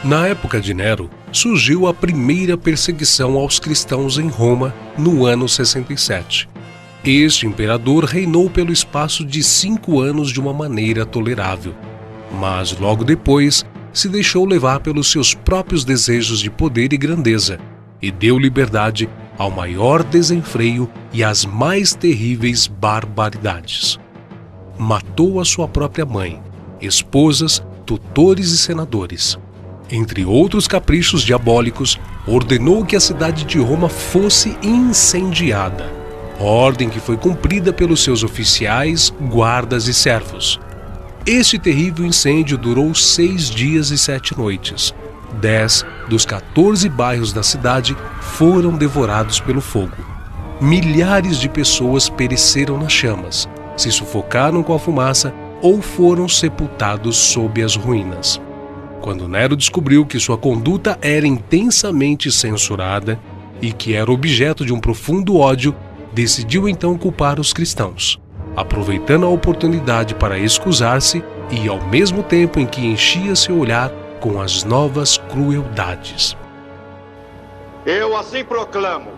Na época de Nero, surgiu a primeira perseguição aos cristãos em Roma no ano 67. Este imperador reinou pelo espaço de 5 anos de uma maneira tolerável, mas logo depois se deixou levar pelos seus próprios desejos de poder e grandeza e deu liberdade ao maior desenfreio e às mais terríveis barbaridades. Matou a sua própria mãe, esposas, tutores e senadores. Entre outros caprichos diabólicos, ordenou que a cidade de Roma fosse incendiada, ordem que foi cumprida pelos seus oficiais, guardas e servos. Este terrível incêndio durou 6 dias e 7 noites. 10 dos 14 bairros da cidade foram devorados pelo fogo. Milhares de pessoas pereceram nas chamas, se sufocaram com a fumaça ou foram sepultados sob as ruínas. Quando Nero descobriu que sua conduta era intensamente censurada e que era objeto de um profundo ódio, decidiu então culpar os cristãos, aproveitando a oportunidade para excusar-se e, ao mesmo tempo em que enchia seu olhar com as novas crueldades. Eu assim proclamo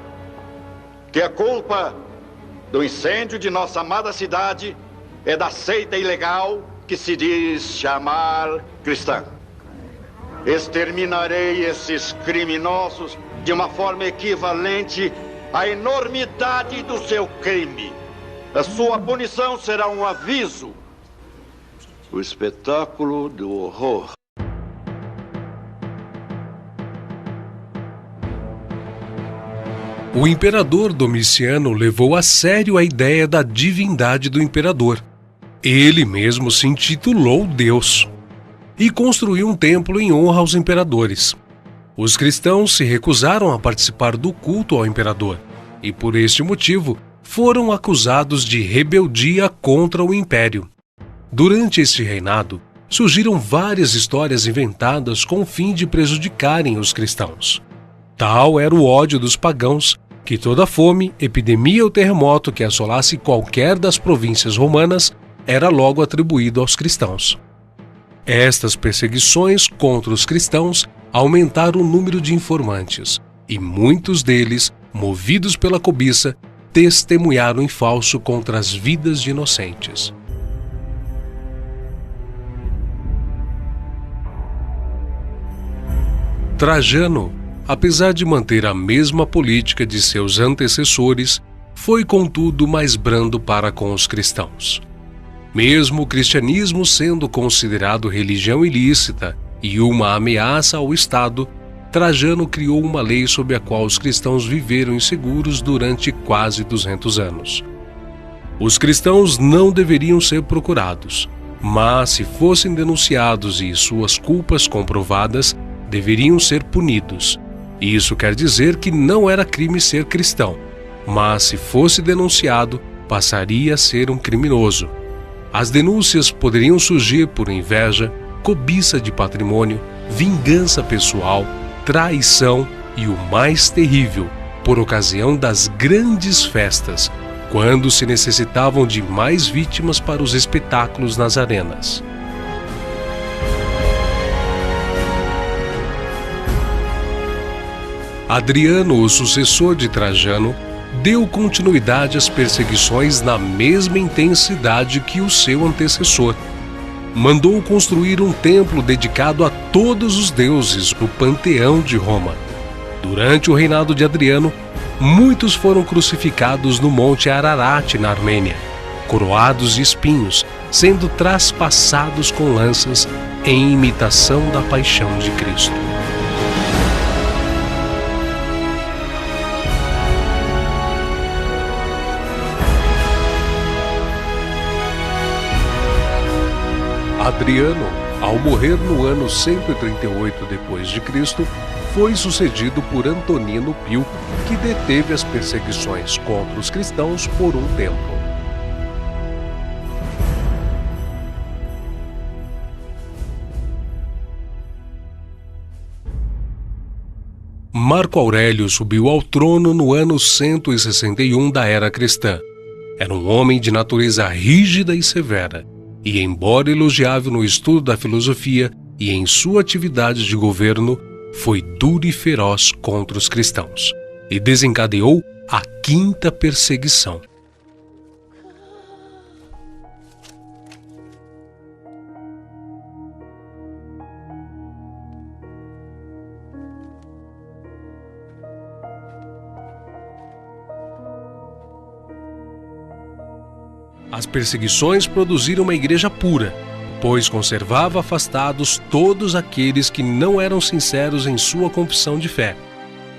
que a culpa do incêndio de nossa amada cidade é da seita ilegal que se diz chamar cristã. Exterminarei esses criminosos de uma forma equivalente à enormidade do seu crime. A sua punição será um aviso, o espetáculo do horror. O imperador Domiciano levou a sério a ideia da divindade do imperador. Ele mesmo se intitulou Deus e construiu um templo em honra aos imperadores. Os cristãos se recusaram a participar do culto ao imperador e, por este motivo, foram acusados de rebeldia contra o império. Durante este reinado, surgiram várias histórias inventadas com o fim de prejudicarem os cristãos. Tal era o ódio dos pagãos que toda fome, epidemia ou terremoto que assolasse qualquer das províncias romanas era logo atribuído aos cristãos. Estas perseguições contra os cristãos aumentaram o número de informantes, e muitos deles, movidos pela cobiça, testemunharam em falso contra as vidas de inocentes. Trajano, apesar de manter a mesma política de seus antecessores, foi contudo mais brando para com os cristãos. Mesmo o cristianismo sendo considerado religião ilícita e uma ameaça ao Estado, Trajano criou uma lei sob a qual os cristãos viveram inseguros durante quase 200 anos. Os cristãos não deveriam ser procurados, mas se fossem denunciados e suas culpas comprovadas, deveriam ser punidos. Isso quer dizer que não era crime ser cristão, mas se fosse denunciado, passaria a ser um criminoso. As denúncias poderiam surgir por inveja, cobiça de patrimônio, vingança pessoal, traição e o mais terrível, por ocasião das grandes festas, quando se necessitavam de mais vítimas para os espetáculos nas arenas. Adriano, o sucessor de Trajano, deu continuidade às perseguições na mesma intensidade que o seu antecessor. Mandou construir um templo dedicado a todos os deuses no panteão de Roma. Durante o reinado de Adriano, muitos foram crucificados no Monte Ararat, na Armênia, coroados de espinhos, sendo traspassados com lanças em imitação da paixão de Cristo. Adriano, ao morrer no ano 138 d.C., foi sucedido por Antonino Pio, que deteve as perseguições contra os cristãos por um tempo. Marco Aurélio subiu ao trono no ano 161 da era cristã. Era um homem de natureza rígida e severa, e, embora elogiável no estudo da filosofia e em sua atividade de governo foi duro e feroz contra os cristãos e desencadeou a quinta perseguição. As perseguições produziram uma igreja pura, pois conservava afastados todos aqueles que não eram sinceros em sua confissão de fé.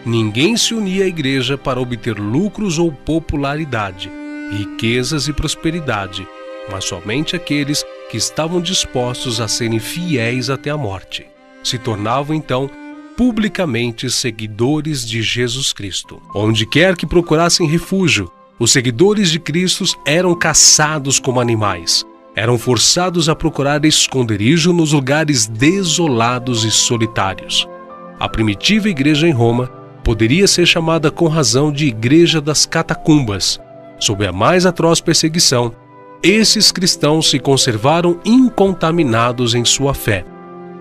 Ninguém se unia à igreja para obter lucros ou popularidade, riquezas e prosperidade, mas somente aqueles que estavam dispostos a serem fiéis até a morte. Se tornavam, então, publicamente seguidores de Jesus Cristo. Onde quer que procurassem refúgio, os seguidores de Cristo eram caçados como animais. Eram forçados a procurar esconderijo nos lugares desolados e solitários. A primitiva igreja em Roma poderia ser chamada com razão de Igreja das Catacumbas. Sob a mais atroz perseguição, esses cristãos se conservaram incontaminados em sua fé,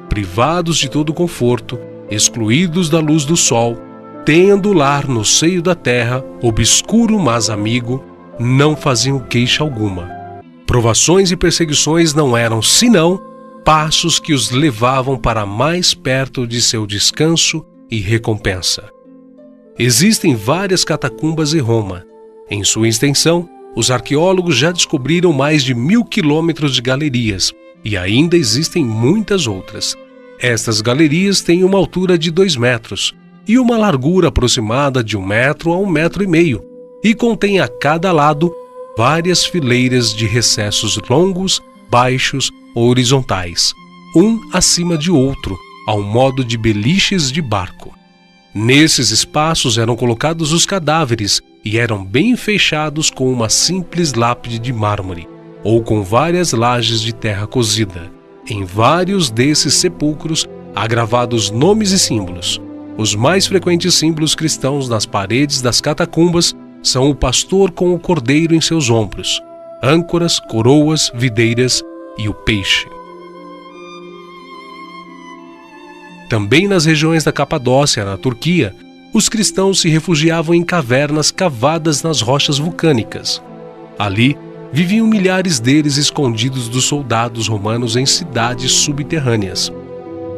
privados de todo conforto, excluídos da luz do sol, tendo lar no seio da terra, obscuro mas amigo, não faziam queixa alguma. Provações e perseguições não eram senão passos que os levavam para mais perto de seu descanso e recompensa. Existem várias catacumbas em Roma. Em sua extensão, os arqueólogos já descobriram mais de 1000 quilômetros de galerias, e ainda existem muitas outras. Estas galerias têm uma altura de 2 metros e uma largura aproximada de 1 metro a 1,5 metros, e contém a cada lado várias fileiras de recessos longos, baixos ou horizontais, um acima de outro, ao modo de beliches de barco. Nesses espaços eram colocados os cadáveres e eram bem fechados com uma simples lápide de mármore, ou com várias lajes de terra cozida. Em vários desses sepulcros há gravados nomes e símbolos. Os mais frequentes símbolos cristãos nas paredes das catacumbas são o pastor com o cordeiro em seus ombros, âncoras, coroas, videiras e o peixe. Também nas regiões da Capadócia, na Turquia, os cristãos se refugiavam em cavernas cavadas nas rochas vulcânicas. Ali viviam milhares deles escondidos dos soldados romanos em cidades subterrâneas.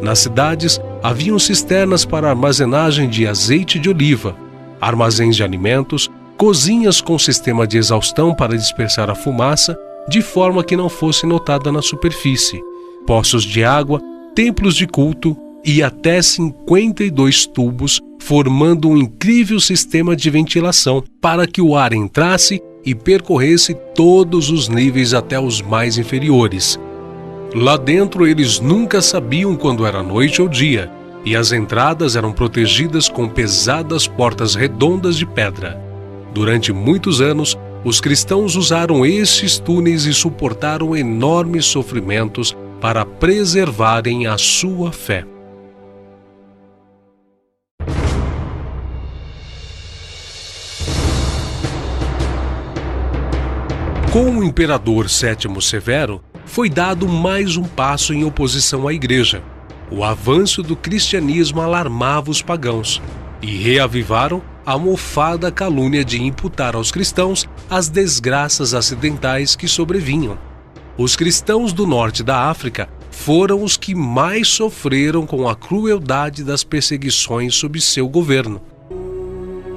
Nas cidades haviam cisternas para armazenagem de azeite de oliva, armazéns de alimentos, cozinhas com sistema de exaustão para dispersar a fumaça, de forma que não fosse notada na superfície, poços de água, templos de culto e até 52 tubos, formando um incrível sistema de ventilação para que o ar entrasse e percorresse todos os níveis até os mais inferiores. Lá dentro eles nunca sabiam quando era noite ou dia, e as entradas eram protegidas com pesadas portas redondas de pedra. Durante muitos anos, os cristãos usaram estes túneis e suportaram enormes sofrimentos para preservarem a sua fé. Com o imperador Sétimo Severo, foi dado mais um passo em oposição à igreja. O avanço do cristianismo alarmava os pagãos e reavivaram a mofada calúnia de imputar aos cristãos as desgraças acidentais que sobrevinham. Os cristãos do norte da África foram os que mais sofreram com a crueldade das perseguições sob seu governo.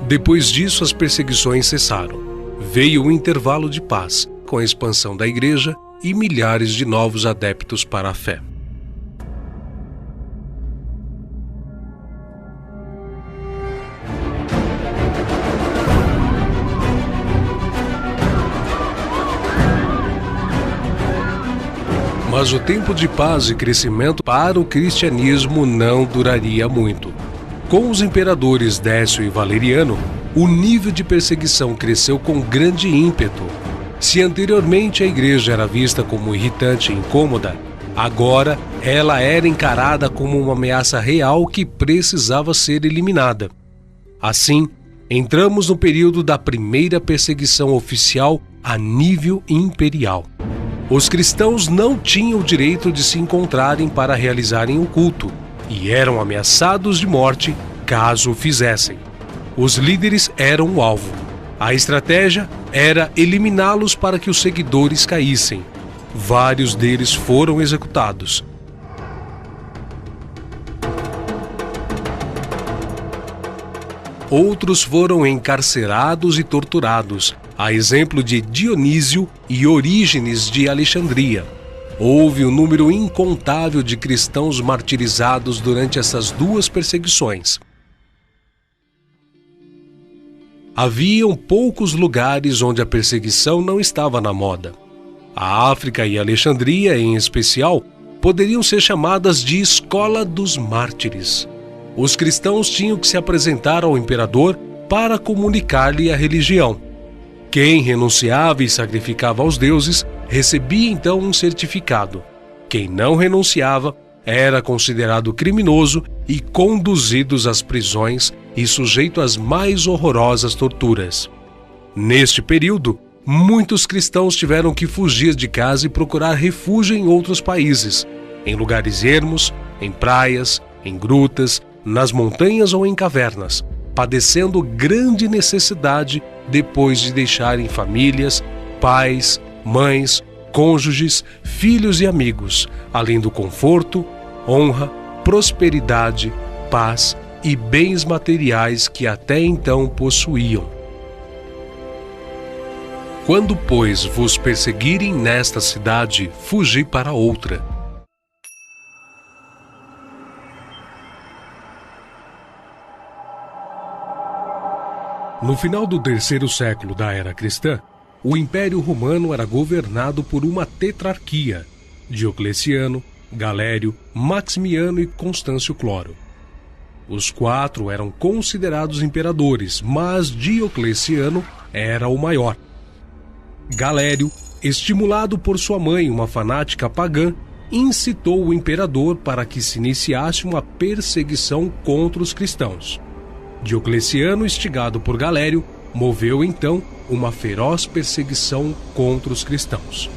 Depois disso, as perseguições cessaram. Veio um intervalo de paz, com a expansão da igreja e milhares de novos adeptos para a fé. Mas o tempo de paz e crescimento para o cristianismo não duraria muito. Com os imperadores Décio e Valeriano, o nível de perseguição cresceu com grande ímpeto. Se anteriormente a igreja era vista como irritante e incômoda, agora ela era encarada como uma ameaça real que precisava ser eliminada. Assim, entramos no período da primeira perseguição oficial a nível imperial. Os cristãos não tinham o direito de se encontrarem para realizarem o culto e eram ameaçados de morte caso o fizessem. Os líderes eram o alvo. A estratégia era eliminá-los para que os seguidores caíssem. Vários deles foram executados. Outros foram encarcerados e torturados, a exemplo de Dionísio e Orígenes de Alexandria. Houve um número incontável de cristãos martirizados durante essas duas perseguições. Haviam poucos lugares onde a perseguição não estava na moda. A África e Alexandria, em especial, poderiam ser chamadas de Escola dos Mártires. Os cristãos tinham que se apresentar ao imperador para comunicar-lhe a religião. Quem renunciava e sacrificava aos deuses recebia então um certificado. Quem não renunciava era considerado criminoso e conduzidos às prisões e sujeito às mais horrorosas torturas. Neste período, muitos cristãos tiveram que fugir de casa e procurar refúgio em outros países, em lugares ermos, em praias, em grutas, nas montanhas ou em cavernas, padecendo grande necessidade depois de deixarem famílias, pais, mães, cônjuges, filhos e amigos, além do conforto, honra, prosperidade, paz e bens materiais que até então possuíam. Quando, pois, vos perseguirem nesta cidade, fugi para outra. No final do 3º século da era cristã, o Império Romano era governado por uma tetrarquia: Diocleciano, Galério, Maximiano e Constâncio Cloro. Os 4 eram considerados imperadores, mas Diocleciano era o maior. Galério, estimulado por sua mãe, uma fanática pagã, incitou o imperador para que se iniciasse uma perseguição contra os cristãos. Diocleciano, instigado por Galério, moveu então uma feroz perseguição contra os cristãos.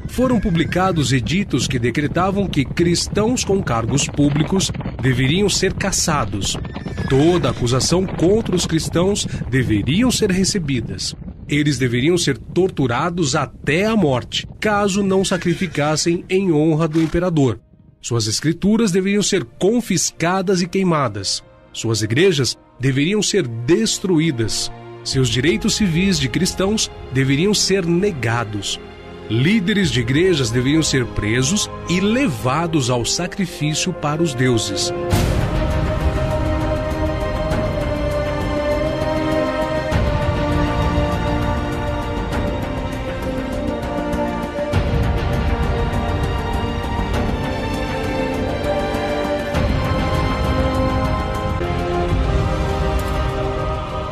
Foram publicados editos que decretavam que cristãos com cargos públicos deveriam ser caçados. Toda acusação contra os cristãos deveriam ser recebidas. Eles deveriam ser torturados até a morte, caso não sacrificassem em honra do imperador. Suas escrituras deveriam ser confiscadas e queimadas. Suas igrejas deveriam ser destruídas. Seus direitos civis de cristãos deveriam ser negados. Líderes de igrejas deveriam ser presos e levados ao sacrifício para os deuses.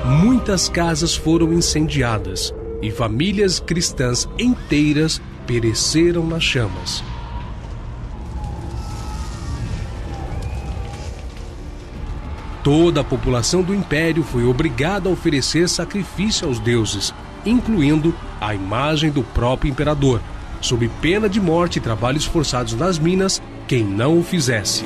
Muitas casas foram incendiadas e famílias cristãs inteiras pereceram nas chamas. Toda a população do império foi obrigada a oferecer sacrifício aos deuses, incluindo a imagem do próprio imperador, sob pena de morte e trabalhos forçados nas minas quem não o fizesse.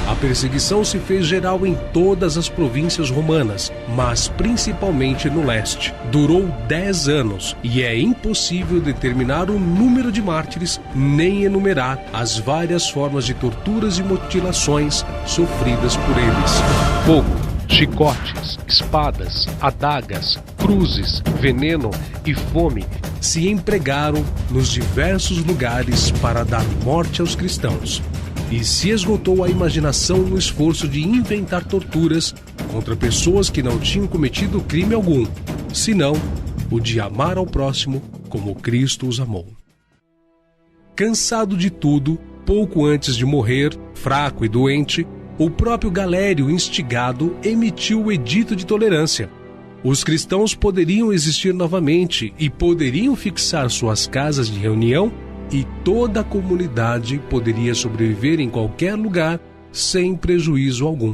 A perseguição se fez geral em todas as províncias romanas, mas principalmente no leste. Durou 10 anos e é impossível determinar o número de mártires nem enumerar as várias formas de torturas e mutilações sofridas por eles. Fogo, chicotes, espadas, adagas, cruzes, veneno e fome se empregaram nos diversos lugares para dar morte aos cristãos. E se esgotou a imaginação no esforço de inventar torturas contra pessoas que não tinham cometido crime algum, senão o de amar ao próximo como Cristo os amou. Cansado de tudo, pouco antes de morrer, fraco e doente, o próprio Galério, instigado, emitiu o Edito de Tolerância. Os cristãos poderiam existir novamente e poderiam fixar suas casas de reunião, e toda a comunidade poderia sobreviver em qualquer lugar sem prejuízo algum.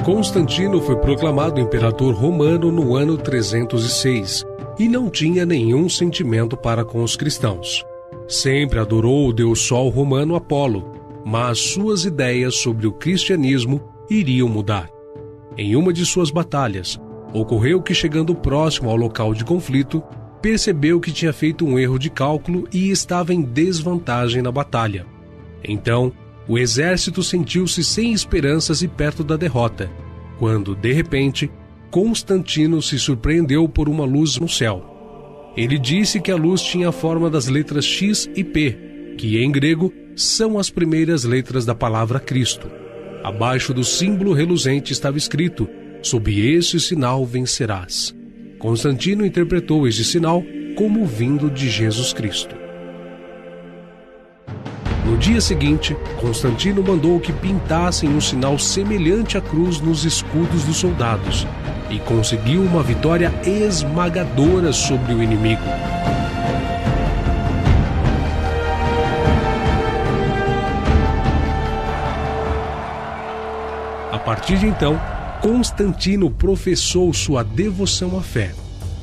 Constantino foi proclamado imperador romano no ano 306 e não tinha nenhum sentimento para com os cristãos. Sempre adorou o deus Sol romano Apolo, mas suas ideias sobre o cristianismo iriam mudar. Em uma de suas batalhas, ocorreu que, chegando próximo ao local de conflito, percebeu que tinha feito um erro de cálculo e estava em desvantagem na batalha. Então, o exército sentiu-se sem esperanças e perto da derrota, quando, de repente, Constantino se surpreendeu por uma luz no céu. Ele disse que a luz tinha a forma das letras X e P, que em grego são as primeiras letras da palavra Cristo. Abaixo do símbolo reluzente estava escrito: sob este sinal vencerás. Constantino interpretou este sinal como vindo de Jesus Cristo. No dia seguinte, Constantino mandou que pintassem um sinal semelhante à cruz nos escudos dos soldados e conseguiu uma vitória esmagadora sobre o inimigo. A partir de então, Constantino professou sua devoção à fé.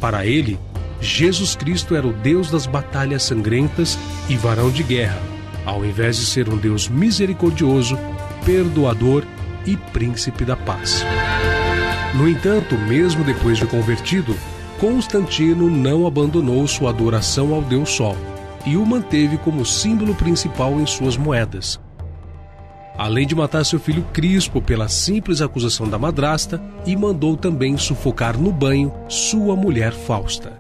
Para ele, Jesus Cristo era o Deus das batalhas sangrentas e varão de guerra, ao invés de ser um Deus misericordioso, perdoador e príncipe da paz. No entanto, mesmo depois de convertido, Constantino não abandonou sua adoração ao Deus Sol e o manteve como símbolo principal em suas moedas. Além de matar seu filho Crispo pela simples acusação da madrasta, e mandou também sufocar no banho sua mulher Fausta.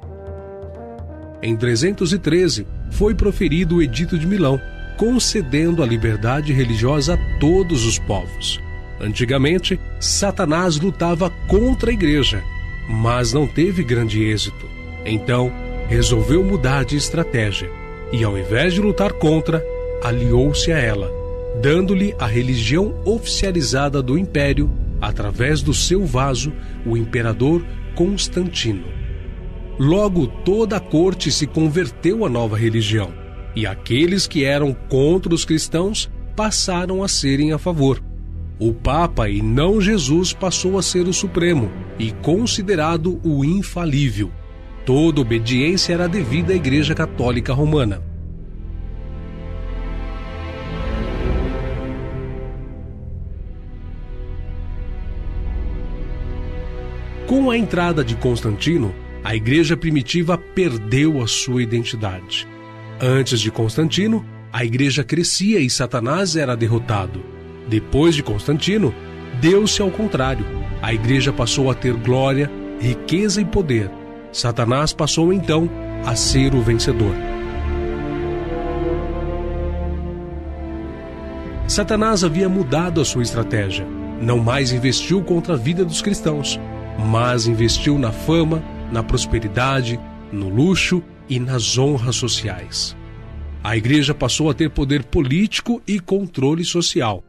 Em 313, foi proferido o Edito de Milão, concedendo a liberdade religiosa a todos os povos. Antigamente, Satanás lutava contra a igreja, mas não teve grande êxito. Então, resolveu mudar de estratégia e, ao invés de lutar contra, aliou-se a ela, dando-lhe a religião oficializada do império através do seu vaso, o imperador Constantino. Logo, toda a corte se converteu à nova religião, e aqueles que eram contra os cristãos passaram a serem a favor. O Papa, e não Jesus, passou a ser o Supremo e considerado o infalível. Toda obediência era devida à Igreja Católica Romana. Com a entrada de Constantino, a Igreja primitiva perdeu a sua identidade. Antes de Constantino, a Igreja crescia e Satanás era derrotado. Depois de Constantino, deu-se ao contrário. A Igreja passou a ter glória, riqueza e poder. Satanás passou então a ser o vencedor. Satanás havia mudado a sua estratégia. Não mais investiu contra a vida dos cristãos, mas investiu na fama, na prosperidade, no luxo e nas honras sociais. A Igreja passou a ter poder político e controle social.